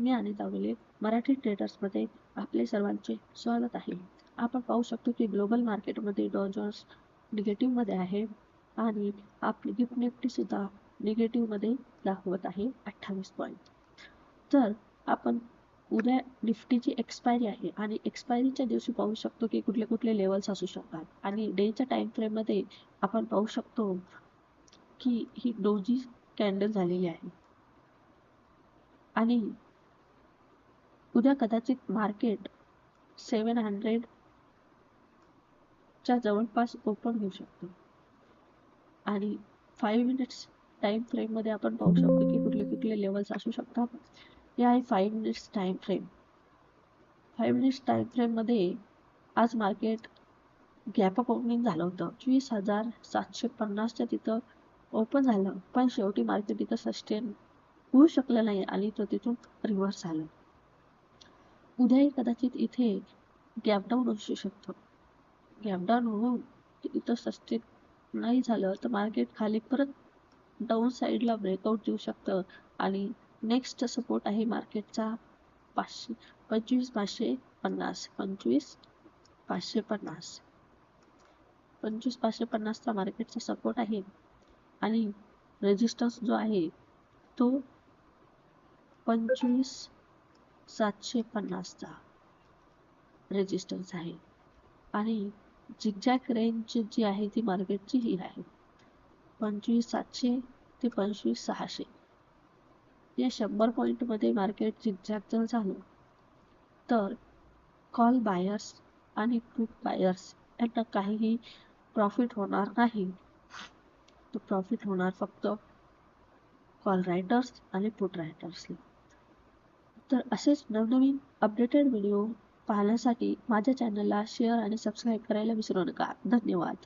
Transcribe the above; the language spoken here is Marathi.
मी अनिता उले मराठी ट्रेडर्समध्ये आपले सर्वांचे स्वागत आहे. आपण पाहू शकतो की ग्लोबल मार्केटमध्ये डॉ जोन्स निगेटिव्हमध्ये आहे आणि आपली गिफ्ट निफ्टी सुद्धा निगेटिव्हमध्ये दाखवत आहे 28 पॉईंट. तर आपण उद्या निफ्टीची एक्सपायरी आहे आणि एक्सपायरीच्या दिवशी पाहू शकतो की कुठले कुठले लेवल्स असू शकतात आणि डेच्या टाइम फ्रेममध्ये आपण पाहू शकतो की ही डोजी कॅन्डल झालेली आहे आणि उद्या कदाचित मार्केट 700 च्या जवळपास ओपन होऊ शकतो आणि 5 मिनिट्स टाइम फ्रेम मध्ये आपण पाहू शकतो की कुठले कुठले लेवल्स असू शकतात. हे आहे 5 minutes time frame. 5 minutes time frame मध्ये आज मार्केट गॅप अप ओपनिंग झालं होतं. 24,750च्या तिथं ओपन झालं, पण शेवटी मार्केट तिथं सस्टेन होऊ शकलं नाही आणि तो तिथून रिव्हर्स झालं. उद्याही कदाचित इथे गॅप डाऊन असू शकतो. गॅप डाऊन होऊन इथं सस्टेन नाही झालं तर मार्केट खाली परत डाऊन साईडला ब्रेकआउट देऊ शकतं आणि नेक्स्ट सपोर्ट आहे मार्केटचा 25,550 25,550चा मार्केटचा सपोर्ट आहे आणि रेजिस्टन्स जो आहे तो 25,750चा रेजिस्टन्स आहे आणि झिगझॅग रेंज जी आहे ती मार्केटची ही आहे 25,700 ते 25,600. या 100 पॉईंटमध्ये मार्केट झिगझॅग जर झालं तर कॉल बायर्स आणि पुट बायर्स यांना काहीही प्रॉफिट होणार नाही. तो प्रॉफिट होणार फक्त कॉल रायटर्स आणि पुट रायटर्सला. तर असेच नवनवीन अपडेटेड व्हिडिओ पाहण्यासाठी माझ्या चॅनलला शेअर आणि सबस्क्राईब करायला विसरू नका. धन्यवाद.